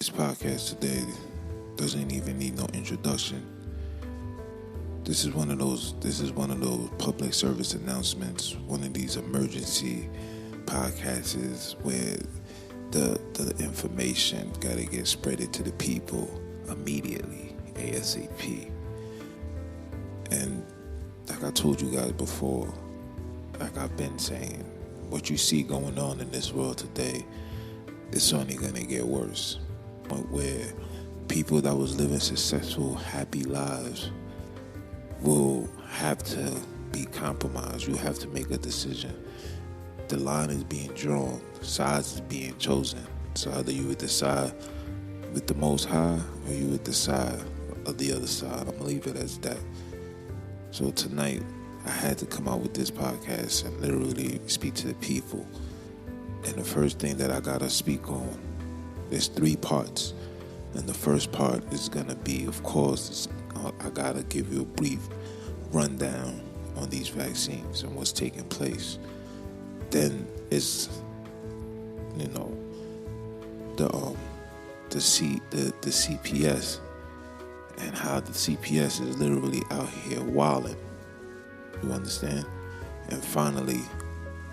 This podcast today doesn't even need no introduction. This is one of those public service announcements, one of these emergency podcasts where the information gotta get spreaded to the people immediately, ASAP. And like I told you guys before, like I've been saying, what you see going on in this world today, it's only gonna get worse. Where people that was living successful, happy lives will have to be compromised. You have to make a decision. The line is being drawn, sides is being chosen. So either you would decide with the Most High or you would decide of the other side. I'm gonna leave it as that. So tonight I had to come out with this podcast and literally speak to the people. And the first thing that I gotta speak on, there's 3 parts. And the first part is gonna be, of course, I gotta give you a brief rundown on these vaccines and what's taking place. Then it's, the CPS and how the CPS is literally out here wilding. You understand? And finally,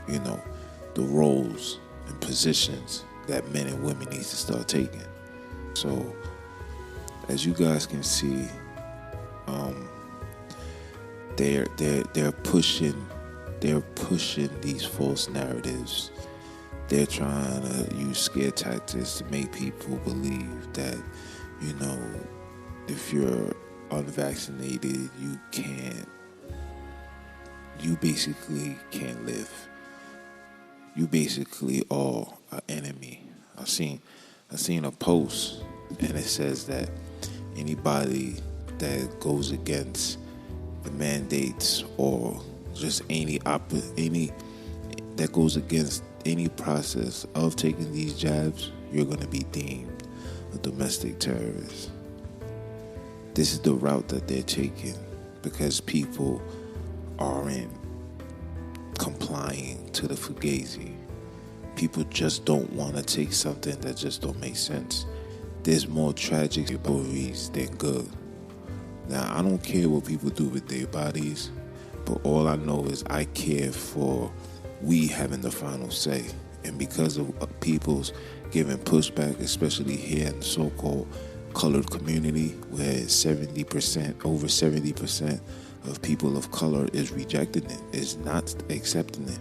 the roles and positions that men and women need to start taking. So, as you guys can see, they're pushing these false narratives. They're trying to use scare tactics to make people believe that, if you're unvaccinated, you basically can't live. You basically are an enemy. I seen a post and it says that anybody that goes against the mandates or just any that goes against any process of taking these jabs, you're going to be deemed a domestic terrorist. This is the route that they're taking because people aren't complying to the fugazi. People just don't want to take something that just don't make sense. There's more tragic stories than good. Now, I don't care what people do with their bodies, but all I know is I care for we having the final say. And because of people's giving pushback, especially here in the so-called colored community, where over 70% of people of color is rejecting it, is not accepting it.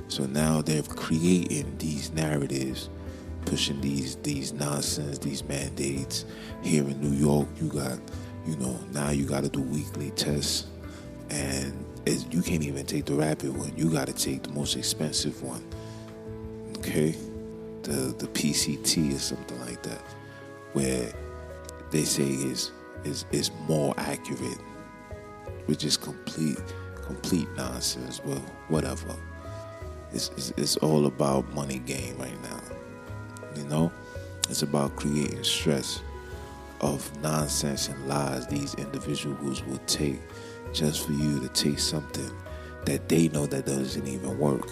So now they're creating these narratives, pushing these nonsense, these mandates. Here in New York, you got, now you got to do weekly tests, and you can't even take the rapid one. You got to take the most expensive one. Okay, the PCT or something like that, where they say is more accurate, which is complete nonsense. But whatever. It's all about money game right now. It's about creating stress of nonsense and lies these individuals will take just for you to take something that they know that doesn't even work.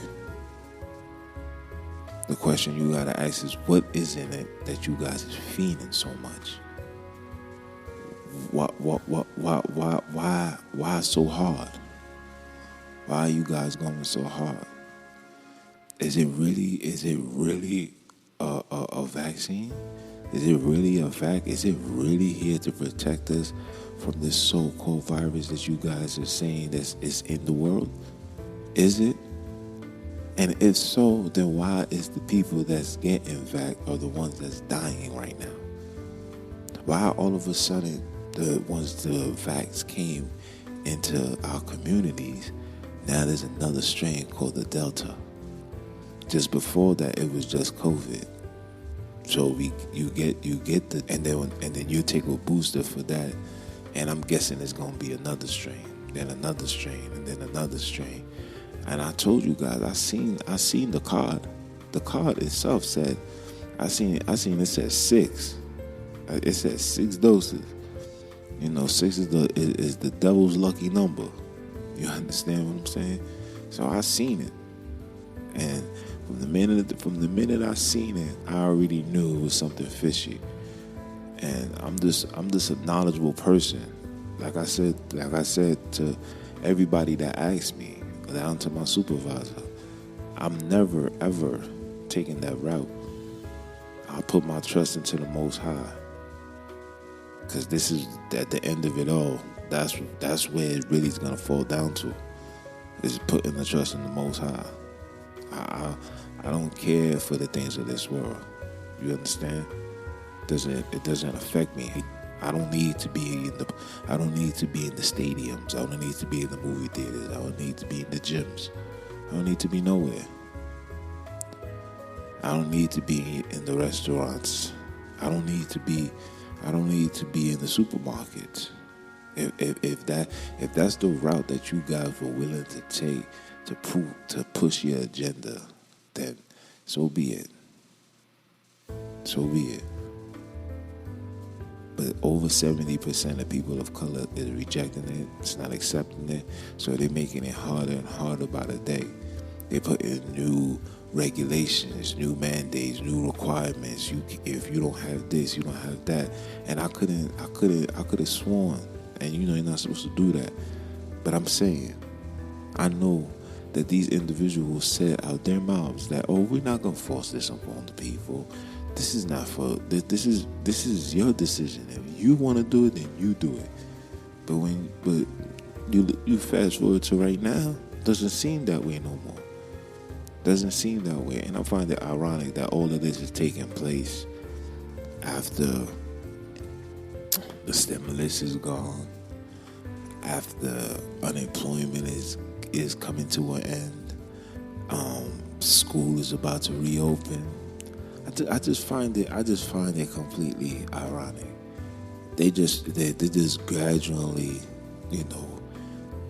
The question you gotta ask is, what is in it that you guys is feeding so much? Why so hard? Why are you guys going so hard? Is it really a vaccine? Is it really a vac? Is it really here to protect us from this so-called virus that you guys are saying that is in the world? Is it? And if so, then why is the people that's getting vac are the ones that's dying right now? Why all of a sudden once the vax came into our communities, now there's another strain called the Delta. Just before that, it was just COVID. So you get the and then you take a booster for that, and I'm guessing it's gonna be another strain, then another strain, and then another strain. And I told you guys, I seen the card. The card itself said, I seen it said 6. It said 6 doses. 6 is the devil's lucky number. You understand what I'm saying? So I seen it, and from the minute I seen it, I already knew it was something fishy. And I'm just a knowledgeable person. Like I said to everybody that asked me, down to my supervisor, I'm never ever taking that route. I put my trust into the Most High, because this is at the end of it all. That's where it really is gonna fall down to, is putting the trust in the Most High. I don't care for the things of this world. You understand? It doesn't affect me. I don't need to be in the stadiums. I don't need to be in the movie theaters. I don't need to be in the gyms. I don't need to be nowhere. I don't need to be in the restaurants. I don't need to be in the supermarkets. If that's the route that you guys were willing to take to push your agenda, then so be it. So be it. But over 70% of people of color is rejecting it. It's not accepting it. So they're making it harder and harder by the day. They put in new regulations, new mandates, new requirements. If you don't have this, you don't have that. And I could have sworn, and you're not supposed to do that. But I'm saying, I know that these individuals said out their mouths that, oh, we're not gonna force this upon the people. This is not for this is your decision. If you want to do it, then you do it. But you fast forward to right now, doesn't seem that way no more. Doesn't seem that way. And I find it ironic that all of this is taking place after the stimulus is gone, after unemployment is coming to an end, school is about to reopen. I just find it completely ironic. They're just gradually,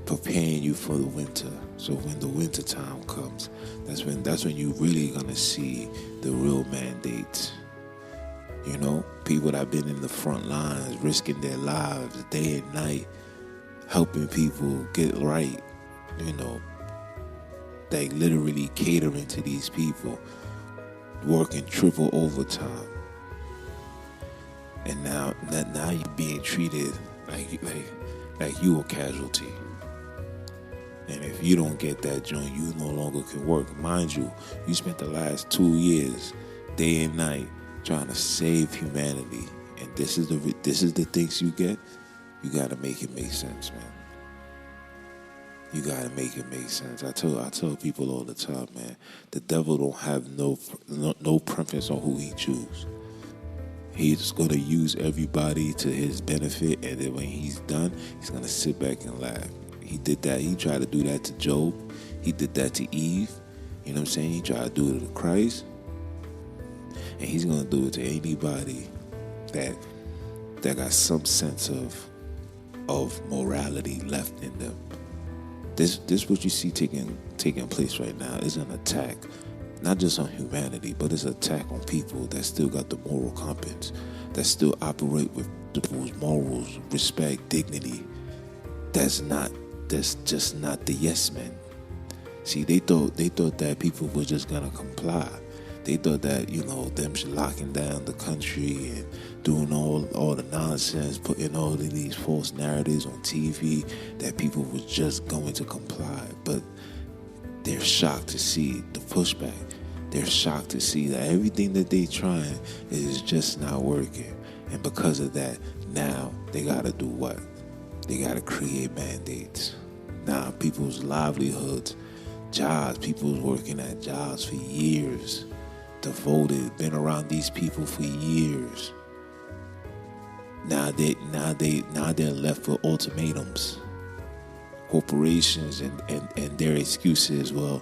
preparing you for the winter. So when the winter time comes, that's when you really gonna see the real mandates. People that have been in the front lines, risking their lives day and night, helping people get right. They literally catering to these people, working triple overtime, and now you're being treated like you a casualty. And if you don't get that joint, you no longer can work. Mind you, you spent the last 2 years, day and night, trying to save humanity, and this is the things you get. You gotta make it make sense, man. You gotta make it make sense. I tell people all the time, man. The devil don't have no preference on who he chooses. He's gonna use everybody to his benefit, and then when he's done, he's gonna sit back and laugh. He did that. He tried to do that to Job. He did that to Eve. You know what I'm saying? He tried to do it to Christ, and he's gonna do it to anybody that got some sense of morality left in them. This what you see taking place right now is an attack, not just on humanity, but it's an attack on people that still got the moral compass, that still operate with principles, morals, respect, dignity. That's just not the yes men. See, they thought that people were just gonna comply. They thought that, them locking down the country and doing all the nonsense, putting all of these false narratives on TV, that people were just going to comply. But they're shocked to see the pushback. They're shocked to see that everything that they're trying is just not working. And because of that, now they gotta do what? They gotta create mandates. Now people's livelihoods, jobs, people's working at jobs for years, devoted, been around these people for years. Now they're left with ultimatums. Corporations and their excuses, we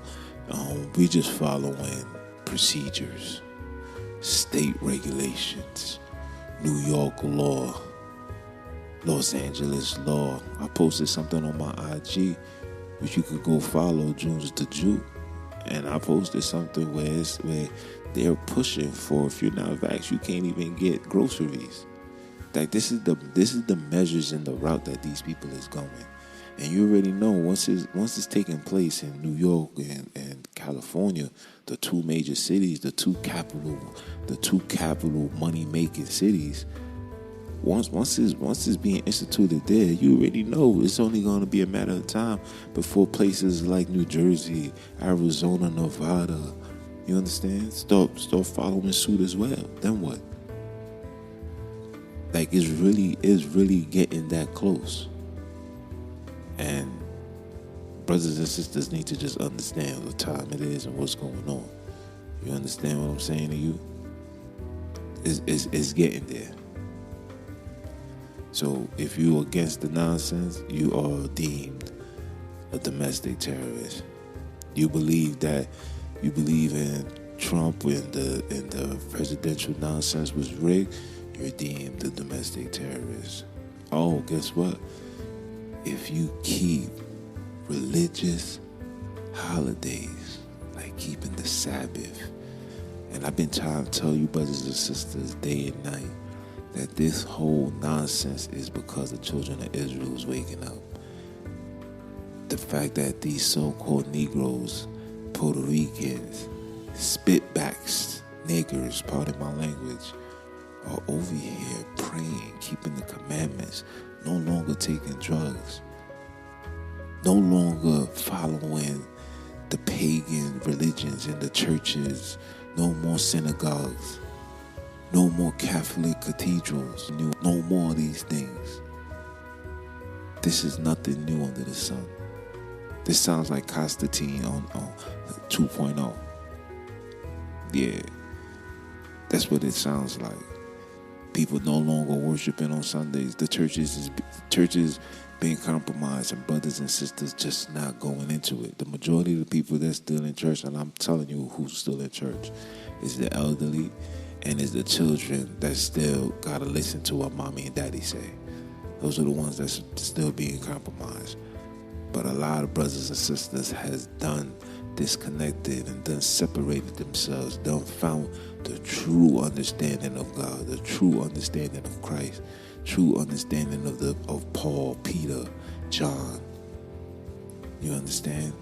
just following procedures, state regulations, New York law, Los Angeles law. I posted something on my IG, which you could go follow, Junes the Jew. And I posted something where they're pushing for, if you're not vaxxed, you can't even get groceries. Like this is the measures and the route that these people is going. And you already know once it's taking place in New York and California, the two major cities, the two capital money making cities, Once it's being instituted there, you already know it's only going to be a matter of time before places like New Jersey, Arizona, Nevada, you understand, start following suit as well. Then what? Like, it's really getting that close. And brothers and sisters need to just understand what time it is and what's going on. You understand what I'm saying to you? It's getting there. So if you're against the nonsense, you are deemed a domestic terrorist. You believe in Trump and the presidential nonsense was rigged, you're deemed a domestic terrorist. Oh, guess what? If you keep religious holidays, like keeping the Sabbath, and I've been trying to tell you brothers and sisters day and night, that this whole nonsense is because the children of Israel is waking up. The fact that these so-called Negroes, Puerto Ricans, spitbacks, niggers, pardon my language, are over here praying, keeping the commandments, no longer taking drugs, no longer following the pagan religions in the churches, no more synagogues, no more Catholic cathedrals, no more of these things. This is nothing new under the sun. This sounds like Constantine on 2.0. Yeah, that's what it sounds like. People no longer worshiping on Sundays. The churches being compromised, and brothers and sisters just not going into it. The majority of the people that's still in church, and I'm telling you who's still in church, is the elderly and is the children that still gotta listen to what mommy and daddy say. Those are the ones that's still being compromised. But a lot of brothers and sisters has done disconnected and done separated themselves, done found the true understanding of God, the true understanding of Christ, true understanding of Paul, Peter, John. You understand?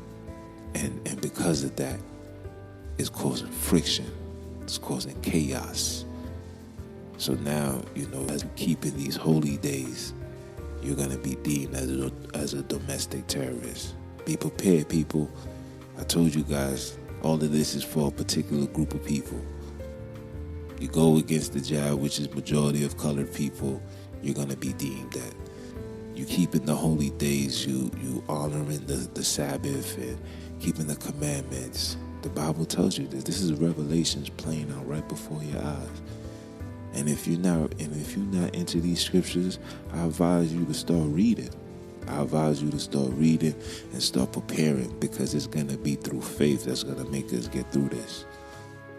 And because of that, it's causing friction. It's causing chaos. So now, as you keeping these holy days, you're going to be deemed as a domestic terrorist. Be prepared, people. I told you guys, all of this is for a particular group of people. You go against the jab, which is majority of colored people, you're going to be deemed that. You keeping the holy days, you honoring the Sabbath and keeping the commandments. The Bible tells you that this is Revelations playing out right before your eyes. And if you're not into these scriptures, I advise you to start reading. I advise you to start reading and start preparing, because it's going to be through faith that's going to make us get through this.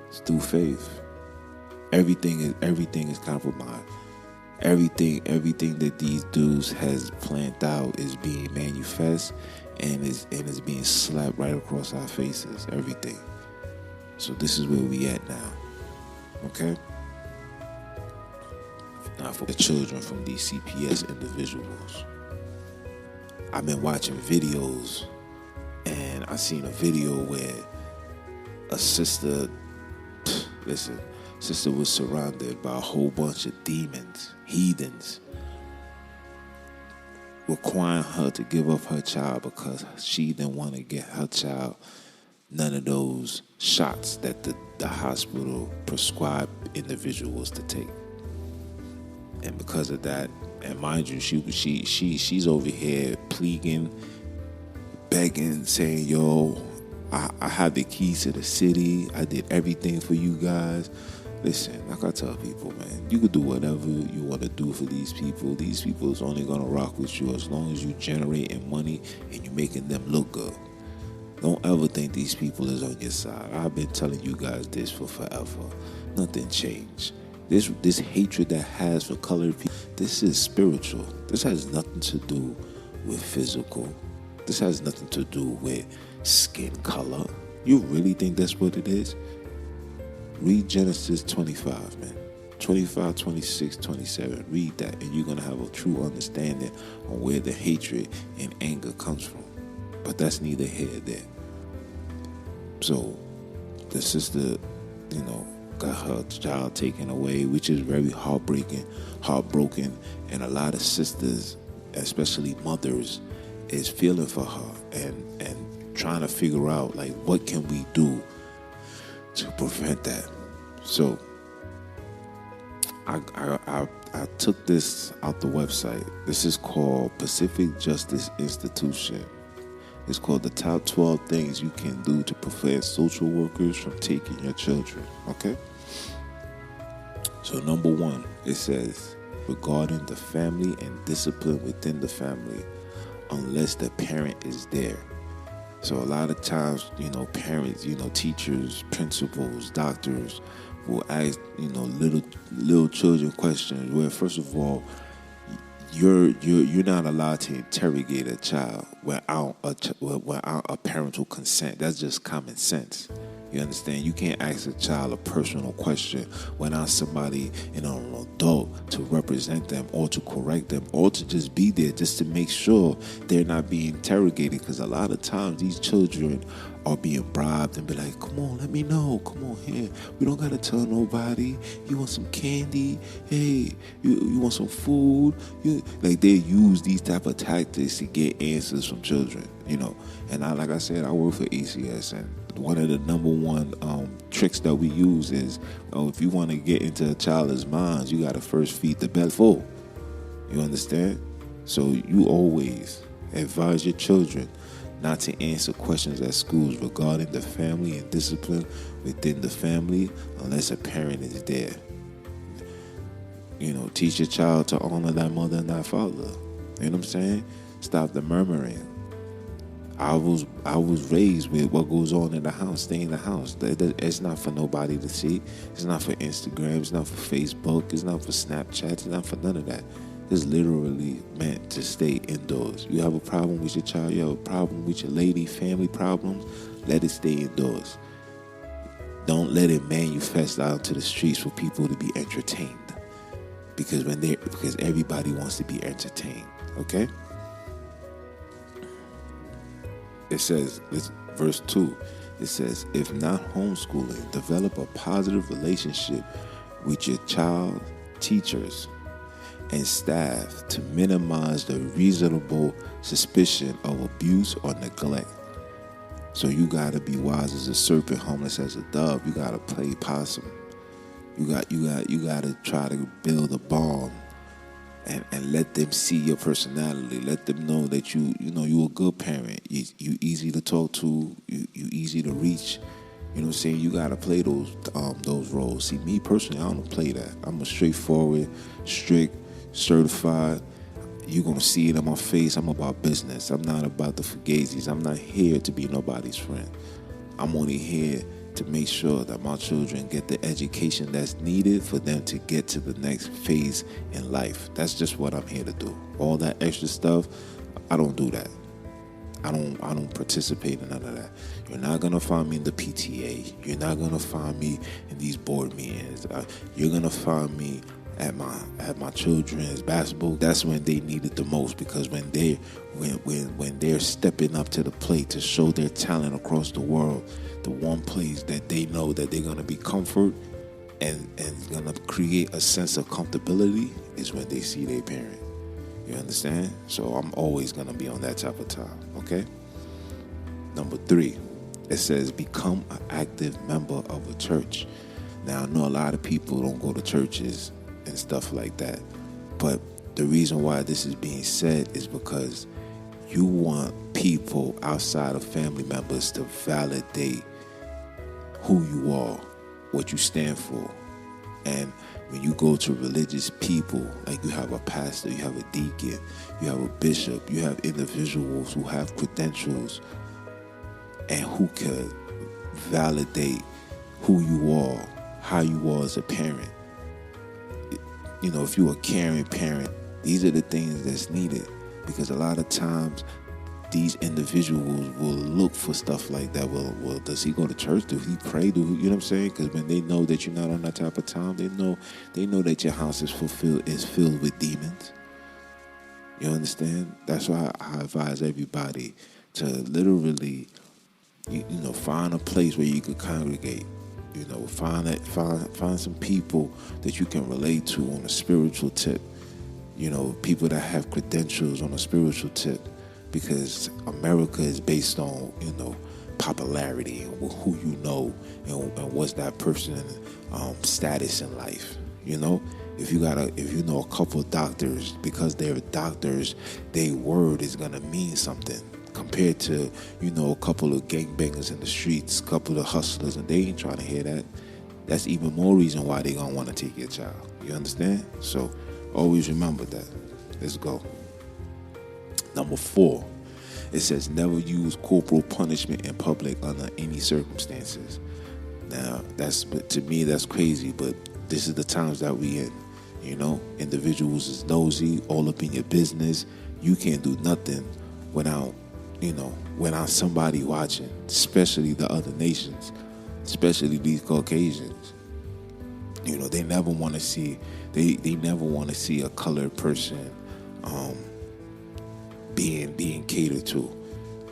It's through faith. Everything is compromised. Everything that these dudes has planned out is being manifest and is being slapped right across our faces. Everything. So this is where we at now. Okay? Now for the children from these CPS individuals. I've been watching videos, and I seen a video where a sister was surrounded by a whole bunch of demons, heathens, requiring her to give up her child because she didn't want to get her child none of those shots that the hospital prescribed individuals to take. And because of that, and mind you, she's over here pleading, begging, saying, yo, I have the keys to the city. I did everything for you guys. Listen, like I tell people, man, you can do whatever you want to do for these people. These people is only going to rock with you as long as you generating money and you making them look good. Don't ever think these people is on your side. I've been telling you guys this for forever. Nothing changed. This hatred that has for colored people, this is spiritual. This has nothing to do with physical. This has nothing to do with skin color. You really think that's what it is? Read Genesis 25, man. 25, 26, 27. Read that, and you're going to have a true understanding on where the hatred and anger comes from. But that's neither here nor there. So, the sister, got her child taken away, which is very heartbroken, and a lot of sisters, especially mothers, is feeling for her and trying to figure out like what can we do to prevent that. So I took this out the website. This is called Pacific Justice Institution. It's called the top 12 things you can do to prevent social workers from taking your children. Okay? So number 1, it says, regarding the family and discipline within the family, unless the parent is there. So a lot of times, parents, teachers, principals, doctors will ask, little children questions where, first of all, you're not allowed to interrogate a child without a parental consent. That's just common sense. You understand? You can't ask a child a personal question without somebody, an adult to represent them or to correct them or to just be there just to make sure they're not being interrogated. Because a lot of times these children are being bribed and be like, come on, let me know. Come on here. We don't got to tell nobody. You want some candy? Hey, you want some food? Like they use these type of tactics to get answers from children, And like I said, I work for ACS, and one of the number one tricks that we use is, if you want to get into a child's minds, you got to first feed the belly full. You understand? So you always advise your children not to answer questions at schools regarding the family and discipline within the family unless a parent is there. Teach your child to honor thy mother and thy father. You know what I'm saying? Stop the murmuring. I was raised with what goes on in the house. Stay in the house. It's not for nobody to see. It's not for Instagram. It's not for Facebook. It's not for Snapchat. It's not for none of that. It's literally meant to stay indoors. You have a problem with your child. You have a problem with your lady, family problems. Let it stay indoors. Don't let it manifest out to the streets for people to be entertained. Because everybody wants to be entertained. Okay? It says, verse 2, it says, if not homeschooling, develop a positive relationship with your child, teachers, and staff to minimize the reasonable suspicion of abuse or neglect. So you got to be wise as a serpent, harmless as a dove. You got to play possum. You got to try to build a bond. And let them see your personality. Let them know that you're a good parent. You easy to talk to. You easy to reach. You know what I'm saying? You gotta play those roles. See, me personally, I don't play that. I'm a straightforward, strict, certified. You're gonna see it on my face. I'm about business. I'm not about the fugazis. I'm not here to be nobody's friend. I'm only here to make sure that my children get the education that's needed for them to get to the next phase in life. That's just what I'm here to do. All that extra stuff, I don't do that. I don't participate in none of that. You're not gonna find me in the PTA. You're not gonna find me in these board meetings. You're gonna find me at my children's basketball. That's when they need it the most, because when they're stepping up to the plate to show their talent across the world, the one place that they know that they're gonna be comfort and gonna create a sense of comfortability is when they see their parent. You understand? So I'm always gonna be on that type of time. Okay. Number 3, it says become an active member of a church. Now I know a lot of people don't go to churches and stuff like that, but the reason why this is being said is because you want people outside of family members to validate who you are, what you stand for. And when you go to religious people, like you have a pastor, you have a deacon, you have a bishop, you have individuals who have credentials and who can validate who you are, how you are as a parent. If you're a caring parent, these are the things that's needed, because a lot of times these individuals will look for stuff like that. Well, does he go to church? Do he pray? You know what I'm saying? Because when they know that you're not on that type of time, they know that your house is filled with demons. You understand? That's why I advise everybody to literally, find a place where you could congregate. Find some people that you can relate to on a spiritual tip. People that have credentials on a spiritual tip, because America is based on popularity and who you know and what's that person's status in life. If you know a couple of doctors, because they're doctors, their word is gonna mean something compared to a couple of gangbangers in the streets, a couple of hustlers, and they ain't trying to hear that. That's even more reason why they gonna want to take your child. You understand? So always remember that. Let's go. Number 4, it says never use corporal punishment in public under any circumstances. Now, to me that's crazy, but this is the times that we in. Individuals is nosy, all up in your business. You can't do nothing without somebody watching, especially the other nations, especially these Caucasians. They never want to see a colored person being catered to.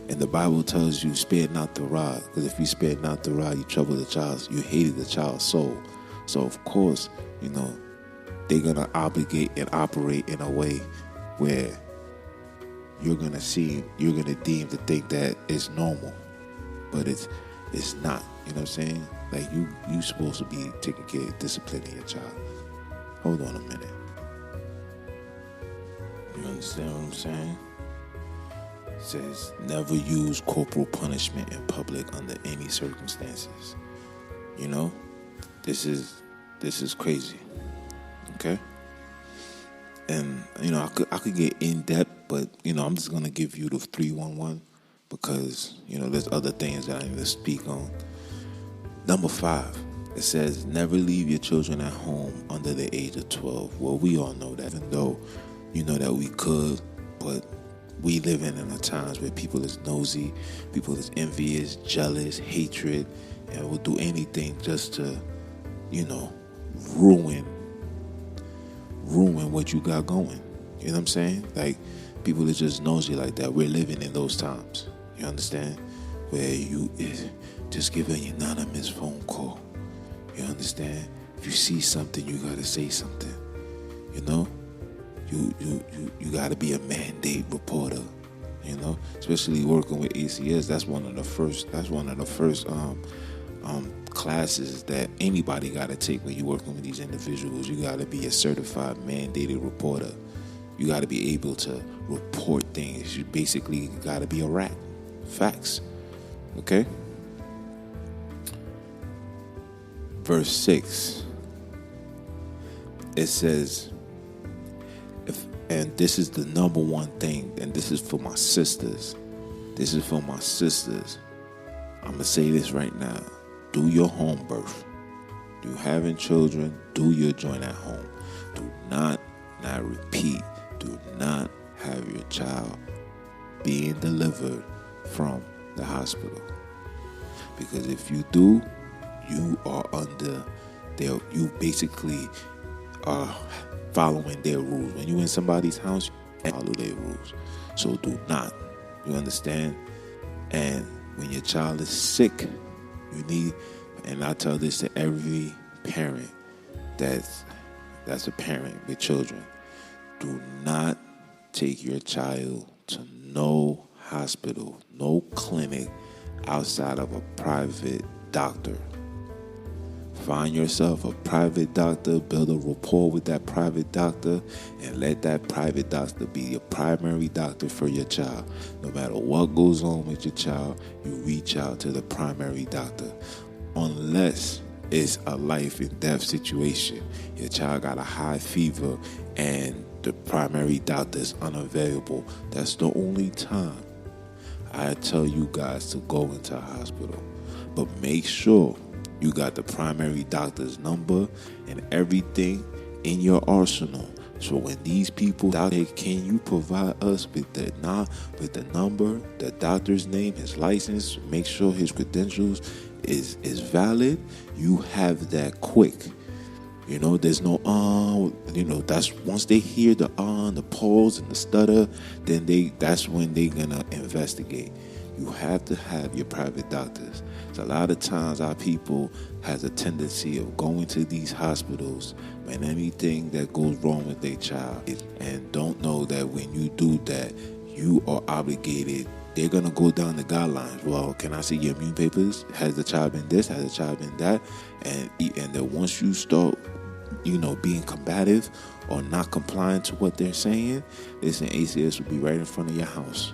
And the Bible tells you, spare not the rod, because if you spare not the rod, you trouble the child. You hated the child's soul. So of course, they're gonna obligate and operate in a way where you're gonna deem to think that it's normal, but it's not. You know what I'm saying? Like you supposed to be taking care of disciplining your child. Hold on a minute. You understand what I'm saying? It says never use corporal punishment in public under any circumstances. This is crazy. Okay? And I could get in depth, but I'm just gonna give you the 311 because there's other things that I need to speak on. Number 5, it says never leave your children at home under the age of 12. Well, we all know that, even though that we could, but we living in a times where people is nosy, people is envious, jealous, hatred, and will do anything just to ruin what you got going. You know what I'm saying? Like, people are just nosy like that. We're living in those times. You understand? Where you just give an anonymous phone call. You understand? If you see something, you gotta say something. You gotta be a mandate reporter. Especially working with ACS. That's one of the first classes that anybody got to take when you're working with these individuals. You got to be a certified mandated reporter. You got to be able to report things. You basically got to be a rat. Facts. Okay? Verse 6. It says, and this is the number one thing, and this is for my sisters. I'm going to say this right now. Do your home birth. Do having children, do your joint at home. Do not repeat, do not have your child being delivered from the hospital. Because if you do, you are you basically are following their rules. When you're in somebody's house, you follow their rules. So do not. You understand? And when your child is sick, you need, and I tell this to every parent that's a parent with children, do not take your child to no hospital, no clinic outside of a private doctor. Find yourself a private doctor, build a rapport with that private doctor, and let that private doctor be your primary doctor for your child. No matter what goes on with your child, you reach out to the primary doctor. Unless it's a life and death situation. Your child got a high fever and the primary doctor is unavailable. That's the only time I tell you guys to go into a hospital. But make sure you got the primary doctor's number and everything in your arsenal. So when these people out here, can you provide us with the number, the doctor's name, his license, make sure his credentials is valid? You have that quick. There's no that's once they hear the pause and the stutter, then that's when they gonna investigate. You have to have your private doctors. So a lot of times our people has a tendency of going to these hospitals when anything that goes wrong with their child, and don't know that when you do that, you are obligated. They're going to go down the guidelines. Well, can I see your immune papers? Has the child been this? Has the child been that? And then once you start, being combative or not compliant to what they're saying, listen, ACS will be right in front of your house.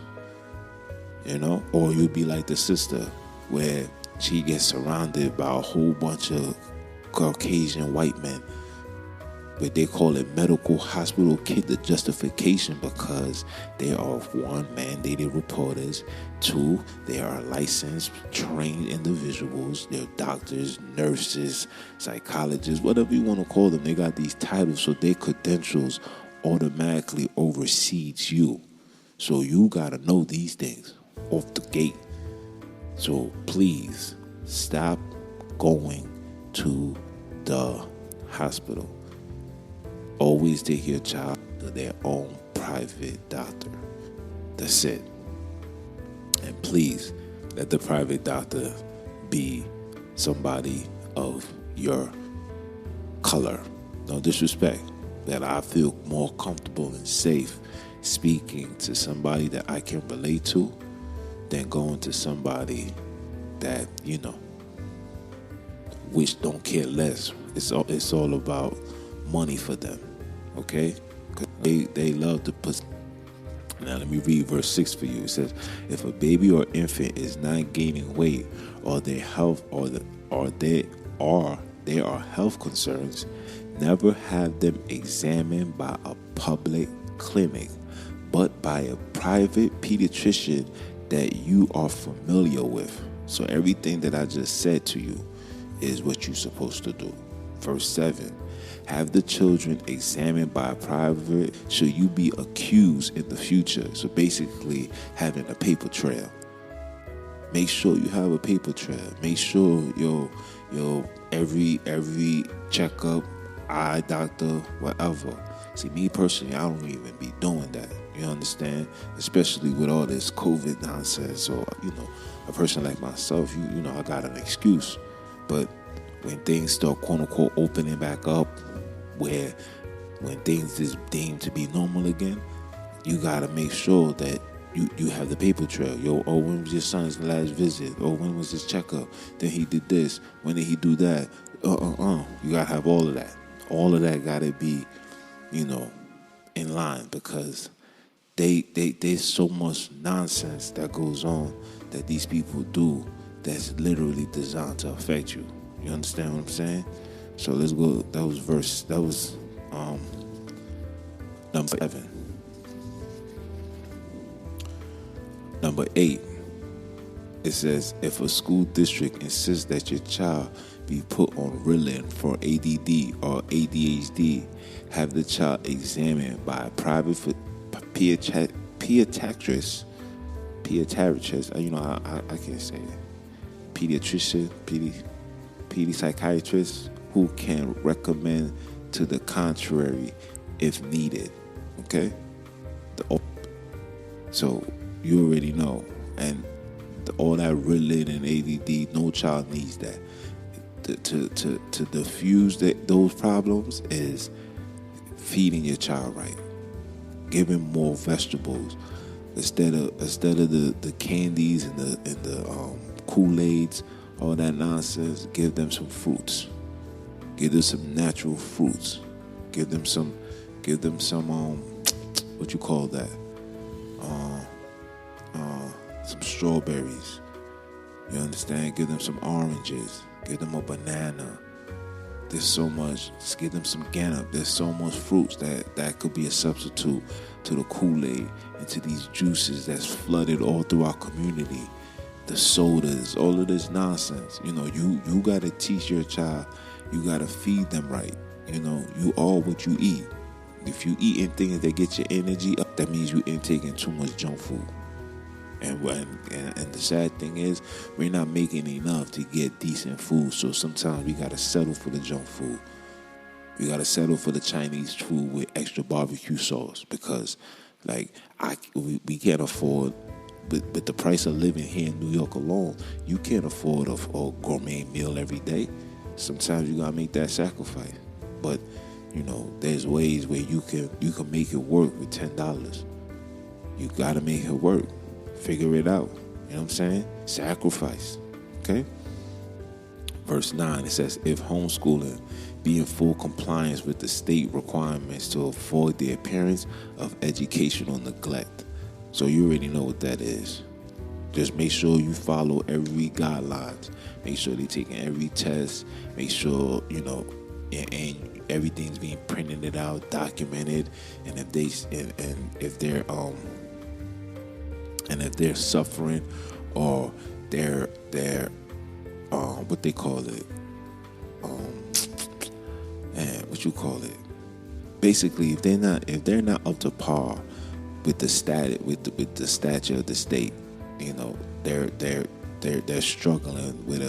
Or you'll be like the sister where she gets surrounded by a whole bunch of Caucasian white men, but they call it medical hospital kid. The justification because they are, one, mandated reporters, two, they are licensed, trained individuals, they're doctors, nurses, psychologists, whatever you want to call them. They got these titles, so their credentials automatically oversees you. So you got to know these things off the gate. So please stop going to the hospital. Always take your child to their own private doctor. That's it. And please let the private doctor be somebody of your color. No disrespect. That I feel more comfortable and safe speaking to somebody that I can relate to than going to somebody that, which don't care less. It's all about money for them. Okay? They love to put. Now let me read verse 6 for you. It says, if a baby or infant is not gaining weight, or their health or there are health concerns, never have them examined by a public clinic, but by a private pediatrician that you are familiar with. So everything that I just said to you is what you're supposed to do. Verse 7, have the children examined by a private should you be accused in the future. So basically having a paper trail. Make sure you have a paper trail. Make sure your every checkup, eye doctor, whatever. See, me personally, I don't even be doing that. You understand? Especially with all this COVID nonsense. Or, a person like myself, I got an excuse. But when things start, quote unquote, opening back up, where when things is deemed to be normal again, you got to make sure that you have the paper trail. When was your son's last visit? When was his checkup? Then he did this. When did he do that? You got to have all of that. All of that got to be, in line, because there's so much nonsense that goes on that these people do that's literally designed to affect you. You understand what I'm saying? So let's go. That was number 7. Number 8, it says, if a school district insists that your child be put on Ritalin for ADD or ADHD, have the child examined by a private pediatrician. I can't say it. Pediatrician, psychiatrist who can recommend to the contrary if needed. Okay? So you already know. And all that Ritalin and ADD, no child needs that. To diffuse those problems is feeding your child right. Giving more vegetables instead of the candies and the Kool-Aids, all that nonsense. Give them some fruits. Give them some natural fruits. Give them some what you call that? Some strawberries. You understand? Give them some oranges. Give them a banana. There's so much. Just give them some Ganup. There's so much fruits that could be a substitute to the Kool-Aid and to these juices that's flooded all through our community. The sodas, all of this nonsense. You got to teach your child. You got to feed them right. You are what you eat. If you eating things that get your energy up, that means you ain't taking too much junk food. And the sad thing is, we're not making enough to get decent food. So sometimes we got to settle for the junk food. We got to settle for the Chinese food with extra barbecue sauce because, we can't afford with the price of living here in New York alone, you can't afford a gourmet meal every day. Sometimes you gotta make that sacrifice. But there's ways where you can make it work with $10. You gotta make it work. Figure it out. You know what I'm saying? Sacrifice. Okay? Verse 9, it says, if homeschooling be in full compliance with the state requirements to avoid the appearance of educational neglect. So you already know what that is. Just make sure you follow every guidelines. Make sure they're taking every test. Make sure, and everything's being printed out, documented. And if they're suffering or they're what they call it, basically if they're not up to par with the stature of the state, they're struggling with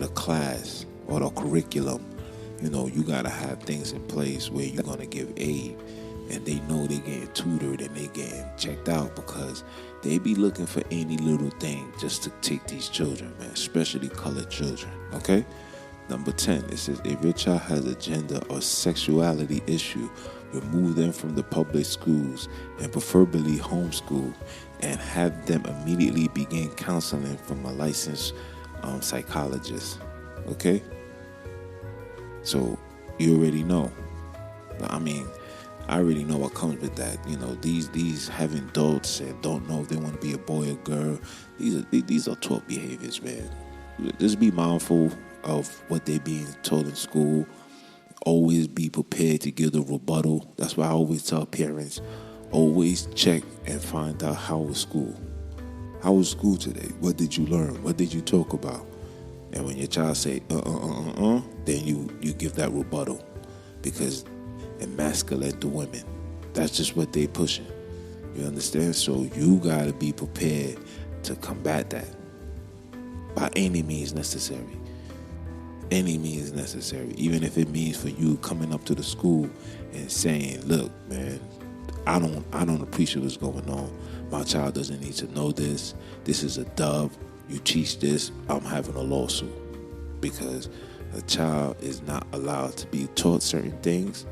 a class or a curriculum. You gotta have things in place where you're gonna give aid, and they know they're getting tutored and they getting checked out, because they be looking for any little thing just to take these children, man, especially colored children. Okay. Number 10, it says, if your child has a gender or sexuality issue, remove them from the public schools and preferably homeschool, and have them immediately begin counseling from a licensed psychologist. Okay? So, you already know. I already know what comes with that. These having adults and don't know if they want to be a boy or girl, these are taught behaviors, man. Just be mindful of what they're being told in school. Always be prepared to give the rebuttal. That's why I always tell parents, always check and find out how was school. How was school today? What did you learn? What did you talk about? And when your child say, then you give that rebuttal, because emasculate the women. That's just what they pushing. You understand? So you got to be prepared to combat that by any means necessary. Any means necessary, even if it means for you coming up to the school and saying, look, man, I don't appreciate what's going on. My child doesn't need to know this. This is a dub. You teach this, I'm having a lawsuit. Because a child is not allowed to be taught certain things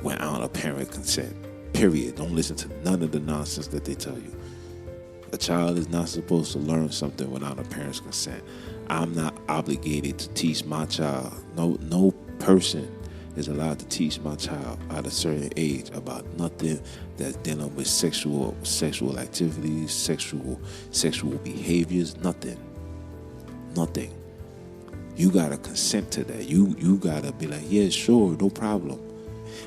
without a parent consent. Period. Don't listen to none of the nonsense that they tell you. A child is not supposed to learn something without a parent's consent. I'm not obligated to teach my child. No person is allowed to teach my child at a certain age about nothing that's dealing with sexual activities, sexual behaviors, nothing. You gotta consent to that. You gotta be like, yeah, sure, no problem.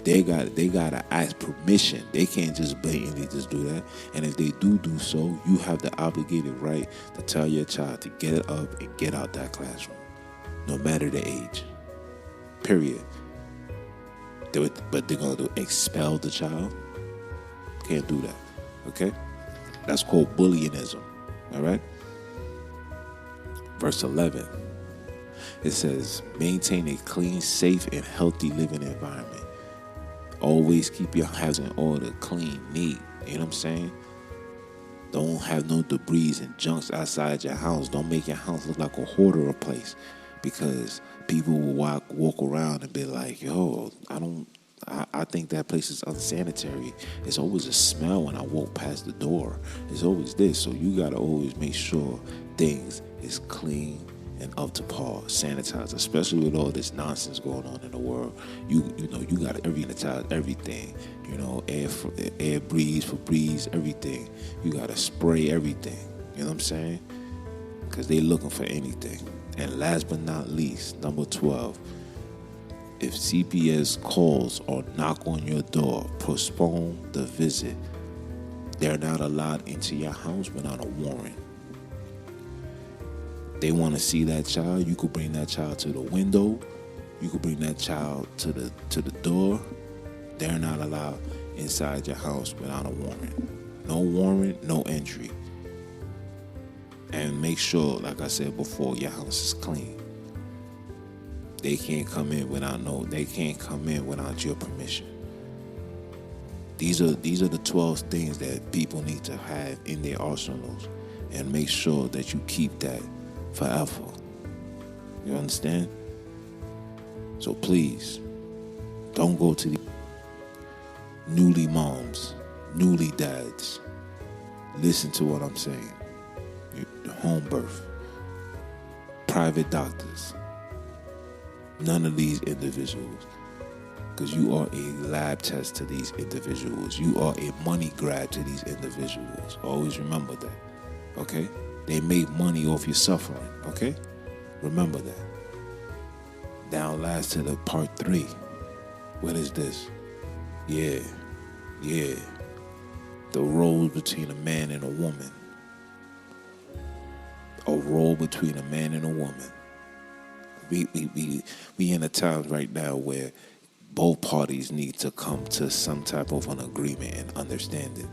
They gotta ask permission. They can't just blatantly just do that. And if they do so, you have the obligated right to tell your child to get up and get out that classroom, no matter the age. Period. But they're gonna expel the child. Can't do that. Okay? That's called bullyingism. All right? Verse 11. It says, maintain a clean, safe, and healthy living environment. Always keep your house in order, clean, neat. You know what I'm saying? Don't have no debris and junks outside your house. Don't make your house look like a hoarder place, because people will walk around and be like, yo, I think that place is unsanitary. It's always a smell when I walk past the door. It's always this. So you got to always make sure things is clean and up to par, sanitize, especially with all this nonsense going on in the world. You got to sanitize everything. Air breeze, Febreze, everything. You got to spray everything. You know what I'm saying? Because they looking for anything. And last but not least, number 12, if CPS calls or knock on your door, postpone the visit. They're not allowed into your house without a warrant. They want to see that child. You could bring that child to the window. You could bring that child to the door. They're not allowed inside your house without a warrant. No warrant, no entry. And make sure, like I said before, your house is clean. They can't come in without your permission. These are the 12 things that people need to have in their arsenals, and make sure that you keep that forever. You understand? So please, don't go to the newly moms, newly dads. Listen to what I'm saying. Home birth, private doctors, none of these individuals. Because you are a lab test to these individuals. You are a money grab to these individuals. Always remember that. Okay? They make money off your suffering. Okay? Remember that. Now last to the part 3. What is this? Yeah. The role between a man and a woman. A role between a man and a woman. We in a time right now where both parties need to come to some type of an agreement and understanding.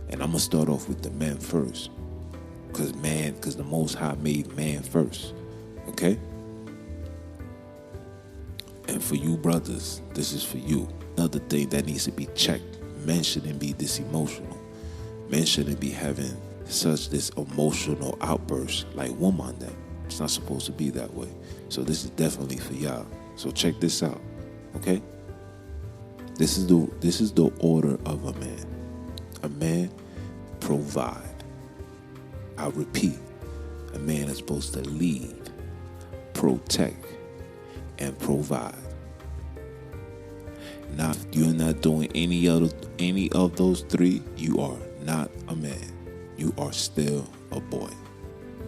And I'm going to start off with the men first. Because the Most High made man first. Okay? And for you brothers, this is for you. Another thing that needs to be checked. Men shouldn't be this emotional. Men shouldn't be having this emotional outburst like woman that. It's not supposed to be that way. So this is definitely for y'all. So check this out. Okay? This is the order of a man. A man provide. I repeat, a man is supposed to lead, protect, and provide. Now, if you're not doing any of those 3, you are not a man. You are still a boy.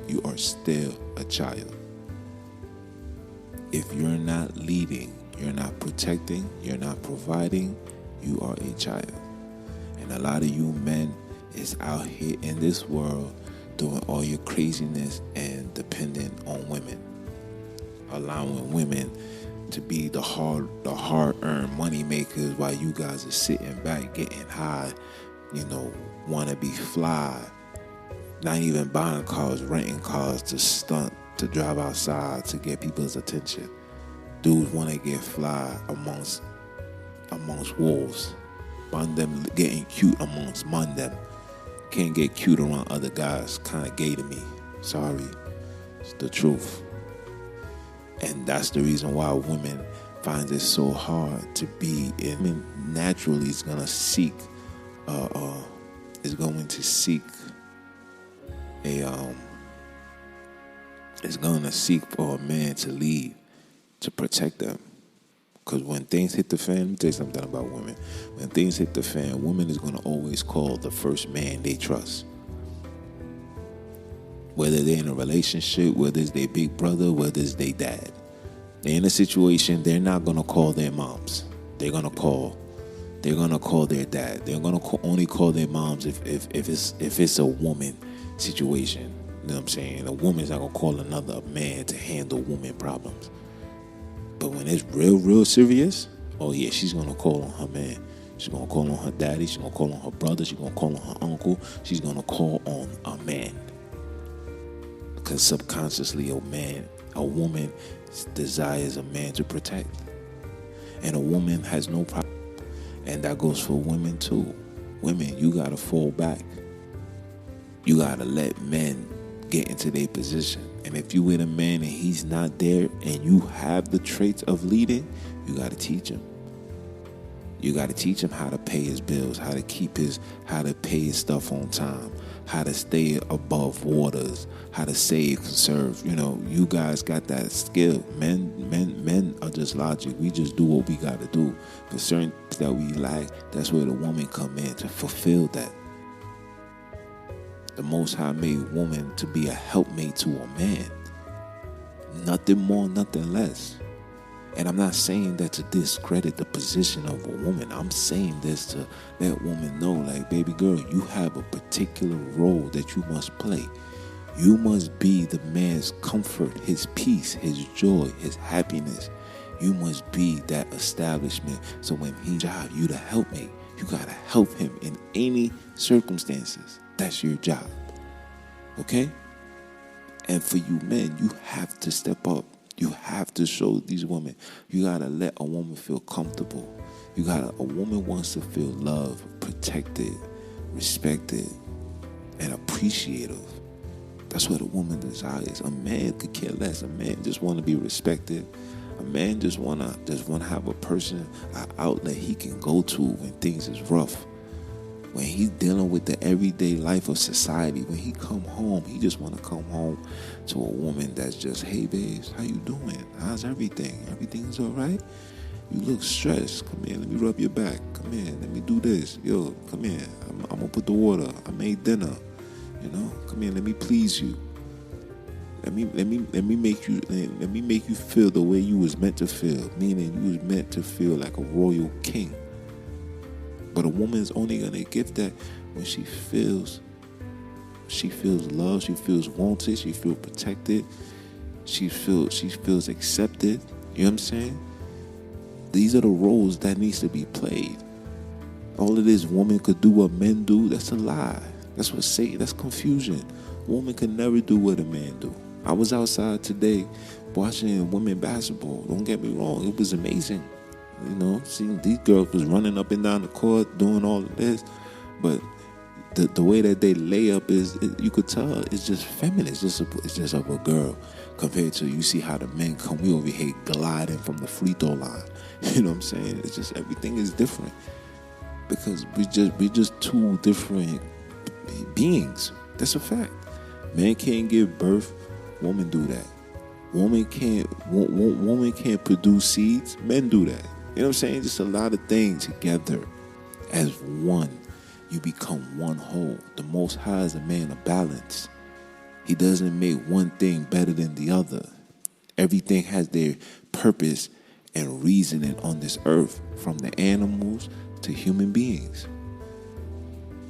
You are still a child. If you're not leading, you're not protecting, you're not providing, you are a child. And a lot of you men is out here in this world doing all your craziness and dependent on women. Allowing women to be the hard-earned money makers while you guys are sitting back getting high, want to be fly, not even buying cars, renting cars to stunt, to drive outside, to get people's attention. Dudes want to get fly amongst wolves. Them getting cute amongst them. Can't get cute around other guys. Kind of gay to me. Sorry. It's the truth. And that's the reason why women find it so hard to be in. Women naturally is going to seek for a man to lead, to protect them. Because when things hit the fan, let me tell you something about women. When things hit the fan, women is going to always call the first man they trust. Whether they're in a relationship, whether it's their big brother, whether it's their dad. They're in a situation, they're not going to call their moms. They're going to call their dad. They're going to only call their moms if it's a woman situation. You know what I'm saying? A woman's not going to call another man to handle woman problems. But when it's real serious, oh yeah, she's going to call on her man. She's going to call on her daddy. She's going to call on her brother. She's going to call on her uncle. She's going to call on a man. Because subconsciously, a woman desires a man to protect. And a woman has no problem. And that goes for women too. Women, you got to fall back. You got to let men get into their position. And if you with a man and he's not there and you have the traits of leading, you got to teach him. You got to teach him how to pay his bills, how to pay his stuff on time, how to stay above waters, how to save, conserve. You guys got that skill. Men are just logic. We just do what we got to do. For certain things that we lack, that's where the woman come in to fulfill that. The Most High made woman to be a helpmate to a man. Nothing more, nothing less. And I'm not saying that to discredit the position of a woman. I'm saying this to let women know, like, baby girl, you have a particular role that you must play. You must be the man's comfort, his peace, his joy, his happiness. You must be that establishment. So when he job you to help me, you got to help him in any circumstances. That's your job. Okay? And for you men, you have to step up. You have to show these women. You got to let a woman feel comfortable. A woman wants to feel loved, protected, respected, and appreciative. That's what a woman desires. A man could care less. A man just want to be respected. A man just want to have a person, an outlet he can go to when things is rough. When he's dealing with the everyday life of society, when he come home, he just want to come home to a woman that's just, hey, babes, how you doing? How's everything? Everything's all right? You look stressed. Come here, let me rub your back. Come here, let me do this. Yo, come here. I'm going to put the water. I made dinner. Come here, let me please you. Let me make you feel the way you was meant to feel, meaning you was meant to feel like a royal king. But a woman's only gonna give that when she feels loved, she feels wanted, she feels protected, she feels accepted. You know what I'm saying? These are the roles that needs to be played. All of this woman could do what men do, that's a lie. That's what Satan, that's confusion. Woman can never do what a man do. I was outside today watching women basketball. Don't get me wrong, it was amazing. Seeing these girls was running up and down the court, doing all of this. But the way that they lay up you could tell it's just feminine. It's just of a girl compared to, you see how the men come. We over here gliding from the free throw line. You know what I'm saying? It's just, everything is different because we just two different beings. That's a fact. Man can't give birth, woman do that. Woman can't produce seeds, men do that. You know what I'm saying? Just a lot of things together as one. You become one whole. The Most High is a man of balance. He doesn't make one thing better than the other. Everything has their purpose and reasoning on this earth, from the animals to human beings.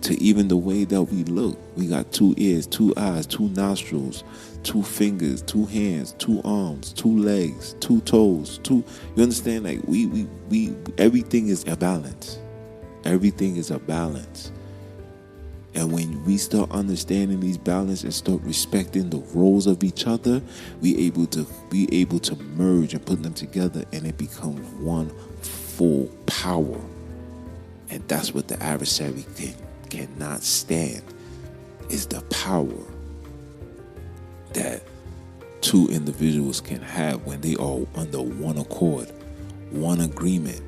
To even the way that we look. We got 2 ears, 2 eyes, 2 nostrils, 2 fingers, 2 hands, 2 arms, 2 legs, 2 toes, you understand? Like we everything is a balance. Everything is a balance. And when we start understanding these balance and start respecting the roles of each other, we able to merge and put them together, and it becomes one full power. And that's what the adversary cannot stand, is the power that 2 individuals can have when they are under one accord, one agreement.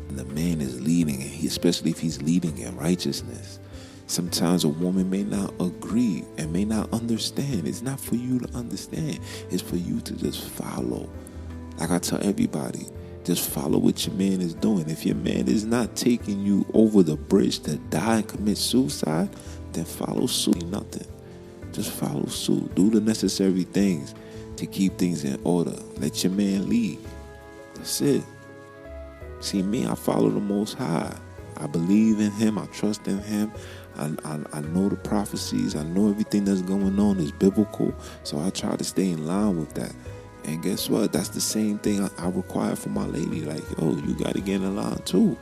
And the man is leading, and especially if he's leading in righteousness. Sometimes a woman may not agree and may not understand. It's not for you to understand. It's for you to just follow. Like I tell everybody, just follow what your man is doing. If your man is not taking you over the bridge to die and commit suicide, then follow suit. Nothing. Just follow suit. Do the necessary things to keep things in order. Let your man lead. That's it. See, me, I follow the Most High. I believe in him. I trust in him. I know the prophecies. I know everything that's going on is biblical. So I try to stay in line with that. And guess what? That's the same thing I require for my lady. Like, you got to get in line too.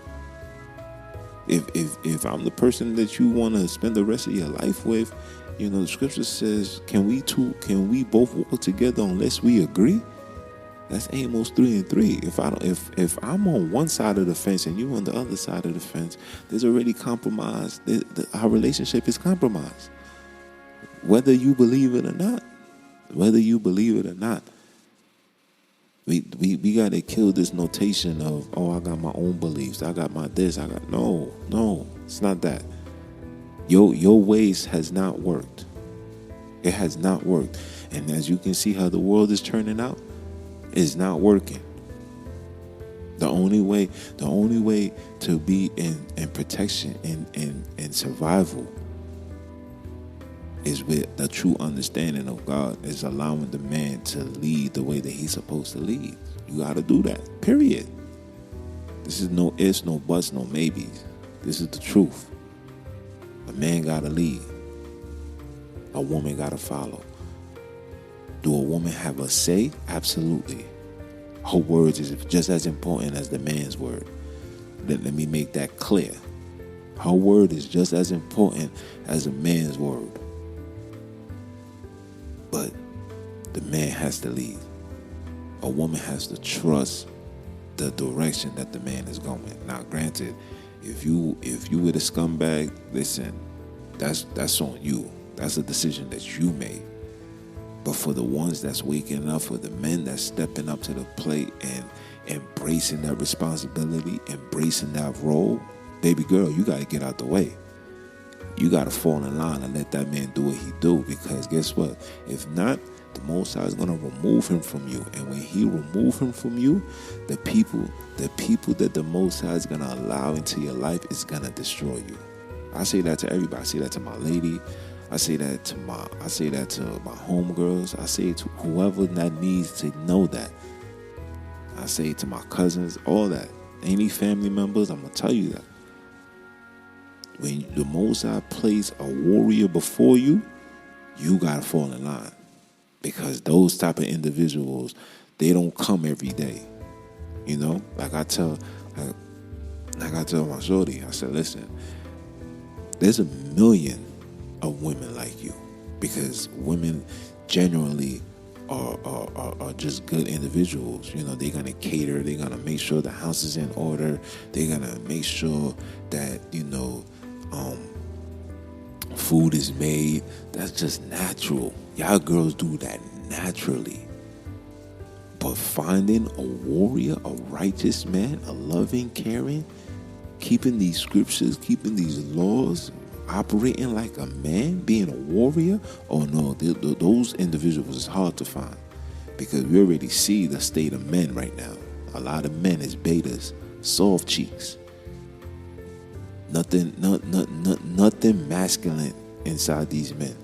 If I'm the person that you want to spend the rest of your life with, the scripture says, can we both walk together unless we agree? That's Amos 3:3. If I'm on one side of the fence and you on the other side of the fence, there's already compromise. Our relationship is compromised. Whether you believe it or not. We got to kill this notation of, I got my own beliefs. I got my this. No, it's not that. Your ways has not worked. It has not worked. And as you can see how the world is turning out, it's not working. The only way to be in protection and survival is with the true understanding of God, is allowing the man to lead the way that he's supposed to lead. You got to do that, period. This is no ifs, no buts, no maybes. This is the truth. A man got to lead. A woman got to follow. Do a woman have a say? Absolutely. Her words is just as important as the man's word. Let me make that clear. Her word is just as important as a man's word. But the man has to lead. A woman has to trust the direction that the man is going. Now, granted, if you were the scumbag, listen, that's on you. That's a decision that you made. But for the ones that's waking up, for the men that's stepping up to the plate and embracing that responsibility, embracing that role, baby girl, you got to get out the way. You got to fall in line and let that man do what he do, because guess what? If not, the Most High is going to remove him from you. And when he remove him from you, the people that the Most High is going to allow into your life is going to destroy you. I say that to everybody. I say that to my lady. I say that to my homegirls. I say it to whoever that needs to know that. I say it to my cousins, all that. Any family members, I'm going to tell you that. When the Most High place a warrior before you, you got to fall in line. Because those type of individuals, they don't come every day. You know? Like I tell my shorty, I said, listen, there's a million of women like you. Because women generally are just good individuals. You know, they're going to cater. They're going to make sure the house is in order. They're going to make sure that, food is made. That's just natural. Y'all girls do that naturally. But finding a warrior, a righteous man, a loving, caring, keeping these scriptures, keeping these laws, operating like a man, being a warrior, oh no, those individuals is hard to find. Because we already see the state of men right now. A lot of men is betas, soft cheeks. Nothing masculine inside these men.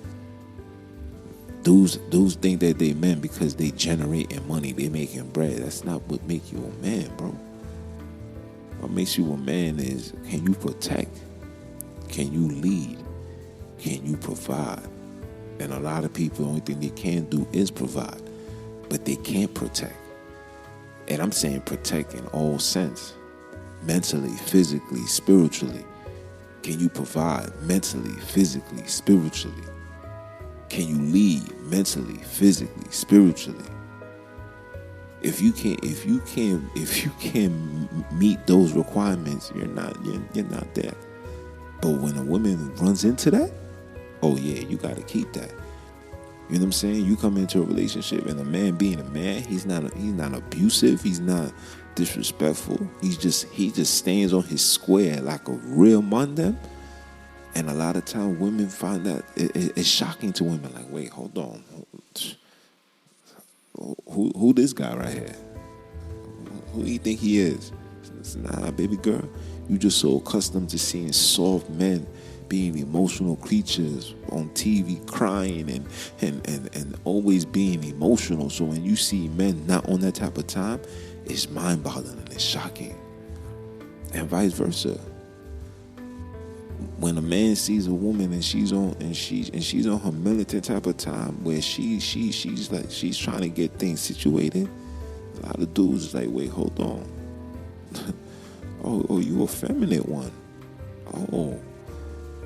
Dudes think that they men because they generating money, they making bread. That's not what make you a man, bro. What makes you a man is, can you protect? Can you lead? Can you provide? And a lot of people, the only thing they can do is provide, but they can't protect. And I'm saying protect in all sense. Mentally, physically, spiritually. Can you provide mentally, physically, spiritually? Can you lead mentally, physically, spiritually? If you can't meet those requirements, you're not there. But when a woman runs into that, oh yeah, you got to keep that. You know what I'm saying? You come into a relationship and a man being a man, he's not abusive, he's not disrespectful. He just stands on his square like a real man them. And a lot of times women find that it's shocking to women. Like, wait, hold on, who this guy right here? Who do you think he is? Nah, baby girl, you just so accustomed to seeing soft men being emotional creatures on TV, crying and always being emotional. So when you see men not on that type of time, it's mind-boggling and it's shocking. And vice versa. When a man sees a woman and she's on her militant type of time where she's trying to get things situated, a lot of dudes is like, wait, hold on. oh, you a feminine one.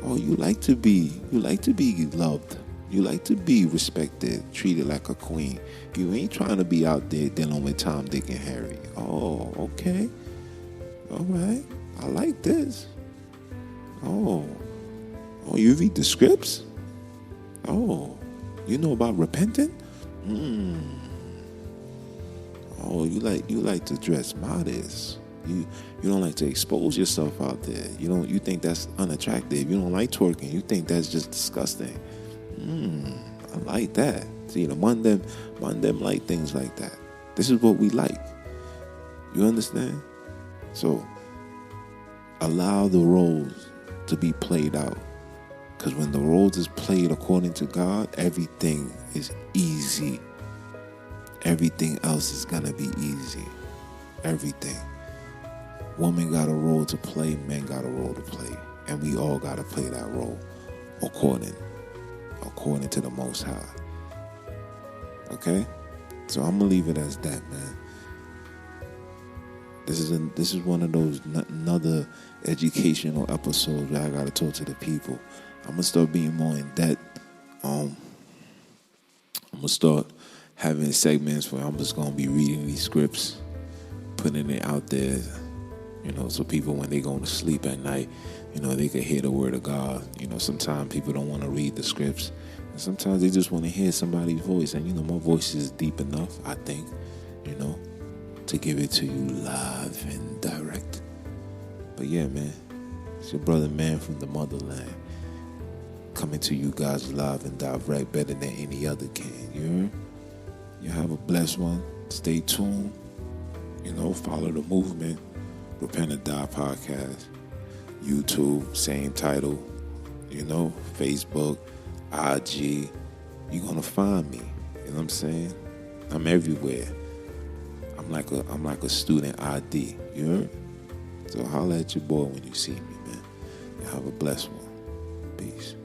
Oh, you like to be loved. You like to be respected, treated like a queen. You ain't trying to be out there dealing with Tom, Dick, and Harry. Oh, okay. All right. I like this. Oh, you read the scripts? Oh, you know about repenting? Oh, you like to dress modest. You don't like to expose yourself out there. You think that's unattractive. You don't like twerking. You think that's just disgusting. I like that. See, the one them like things like that. This is what we like. You understand? So allow the roles to be played out. Because when the roles is played according to God, everything is easy. Everything else is gonna be easy. Everything. Women got a role to play, men got a role to play. And we all got to play that role according to the Most High. Okay? So I'm going to leave it as that, man. This is one of those another educational episodes where I got to talk to the people. I'm going to start being more in depth. I'm going to start having segments where I'm just going to be reading these scripts, putting it out there, so people, when they going to sleep at night, they could hear the word of God. Sometimes people don't want to read the scripts. And sometimes they just want to hear somebody's voice. And, my voice is deep enough, I think, to give it to you live and direct. But yeah, man, it's your brother, man, from the motherland, coming to you guys live and direct better than any other can. You heard? You have a blessed one. Stay tuned. Follow the movement. Repent or Die podcast. YouTube, same title. Facebook, IG. You're gonna find me. You know what I'm saying? I'm everywhere. I'm like a student ID. You heard? So holler at your boy when you see me, man. You have a blessed one. Peace.